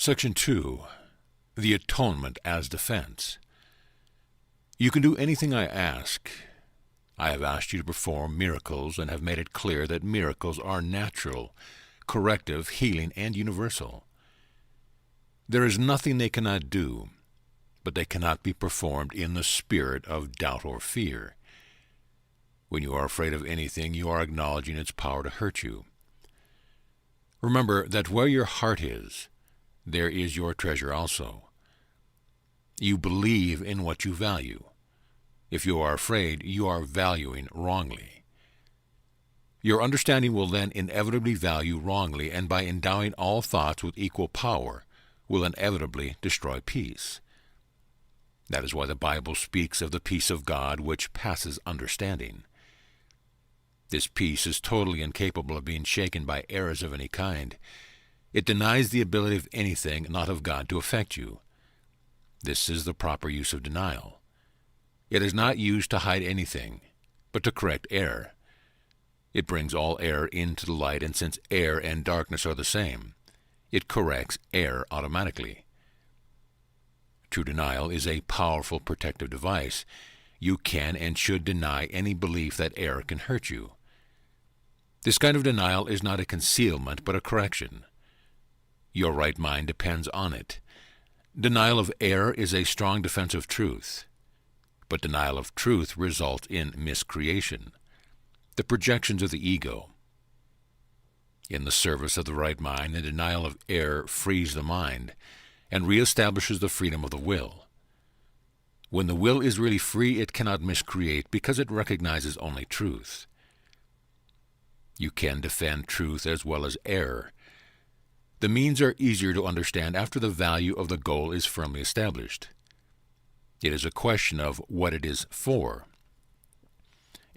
Section 2. The Atonement as Defense. You can do anything I ask. I have asked you to perform miracles and have made it clear that miracles are natural, corrective, healing, and universal. There is nothing they cannot do, but they cannot be performed in the spirit of doubt or fear. When you are afraid of anything, you are acknowledging its power to hurt you. Remember that where your heart is, there is your treasure also. You believe in what you value. If you are afraid, you are valuing wrongly. Your understanding will then inevitably value wrongly, and by endowing all thoughts with equal power, will inevitably destroy peace. That is why the Bible speaks of the peace of God which passes understanding. This peace is totally incapable of being shaken by errors of any kind. It denies the ability of anything not of God to affect you. This is the proper use of denial. It is not used to hide anything, but to correct error. It brings all error into the light, and since air and darkness are the same, it corrects error automatically. True denial is a powerful protective device. You can and should deny any belief that error can hurt you. This kind of denial is not a concealment, but a correction. Your right mind depends on it. Denial of error is a strong defense of truth, but denial of truth results in miscreation, the projections of the ego. In the service of the right mind, the denial of error frees the mind and reestablishes the freedom of the will. When the will is really free, it cannot miscreate because it recognizes only truth. You can defend truth as well as error. The means are easier to understand after the value of the goal is firmly established. It is a question of what it is for.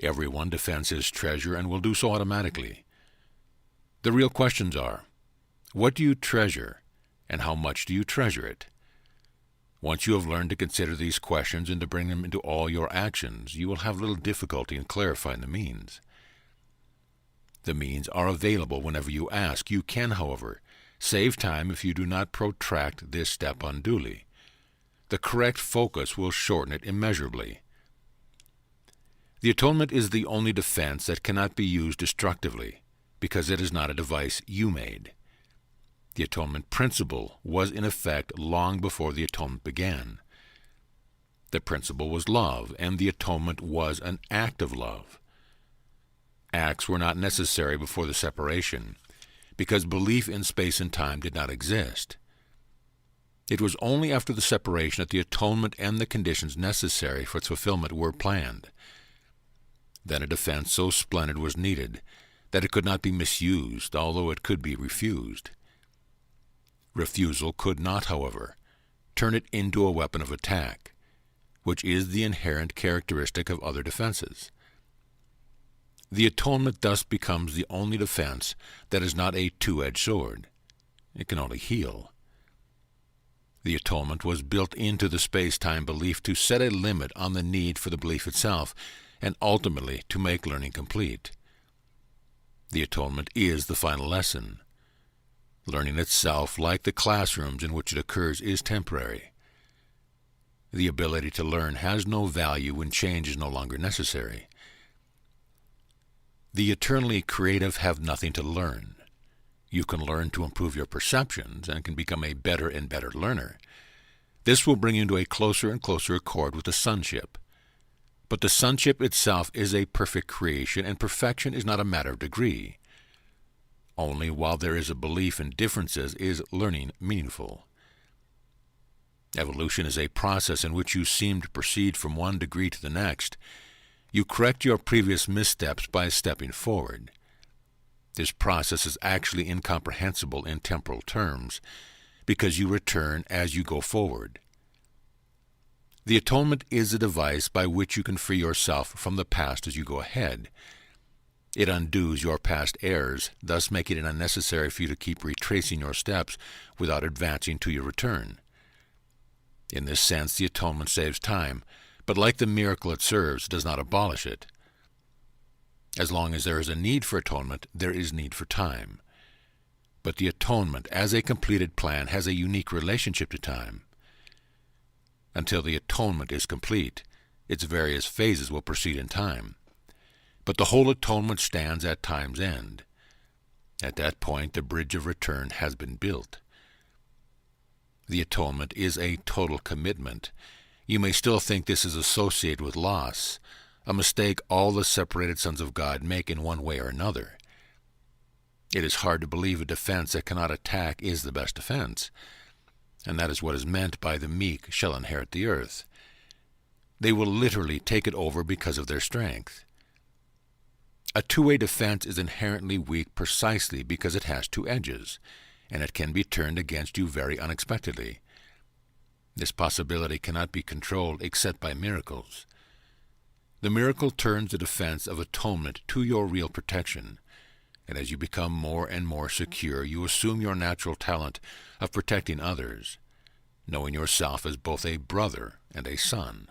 Everyone defends his treasure and will do so automatically. The real questions are, what do you treasure, and how much do you treasure it? Once you have learned to consider these questions and to bring them into all your actions, you will have little difficulty in clarifying the means. The means are available whenever you ask. You can, however, save time if you do not protract this step unduly. The correct focus will shorten it immeasurably. The atonement is the only defense that cannot be used destructively, because it is not a device you made. The atonement principle was in effect long before the atonement began. The principle was love, and the atonement was an act of love. Acts were not necessary before the separation, because belief in space and time did not exist. It was only after the separation that the atonement and the conditions necessary for its fulfillment were planned. Then a defense so splendid was needed that it could not be misused, although it could be refused. Refusal could not, however, turn it into a weapon of attack, which is the inherent characteristic of other defenses. The atonement thus becomes the only defense that is not a two-edged sword. It can only heal. The atonement was built into the space-time belief to set a limit on the need for the belief itself, and ultimately to make learning complete. The atonement is the final lesson. Learning itself, like the classrooms in which it occurs, is temporary. The ability to learn has no value when change is no longer necessary. The eternally creative have nothing to learn. You can learn to improve your perceptions and can become a better and better learner. This will bring you into a closer and closer accord with the sonship. But the sonship itself is a perfect creation, and perfection is not a matter of degree. Only while there is a belief in differences is learning meaningful. Evolution is a process in which you seem to proceed from one degree to the next. You correct your previous missteps by stepping forward. This process is actually incomprehensible in temporal terms, because you return as you go forward. The atonement is a device by which you can free yourself from the past as you go ahead. It undoes your past errors, thus making it unnecessary for you to keep retracing your steps without advancing to your return. In this sense, the atonement saves time, but like the miracle it serves, does not abolish it. As long as there is a need for atonement, there is need for time. But the atonement, as a completed plan, has a unique relationship to time. Until the atonement is complete, its various phases will proceed in time. But the whole atonement stands at time's end. At that point, the bridge of return has been built. The atonement is a total commitment. You may still think this is associated with loss, a mistake all the separated sons of God make in one way or another. It is hard to believe a defense that cannot attack is the best defense, and that is what is meant by the meek shall inherit the earth. They will literally take it over because of their strength. A two-way defense is inherently weak precisely because it has two edges, and it can be turned against you very unexpectedly. This possibility cannot be controlled except by miracles. The miracle turns the defense of atonement to your real protection, and as you become more and more secure, you assume your natural talent of protecting others, knowing yourself as both a brother and a son.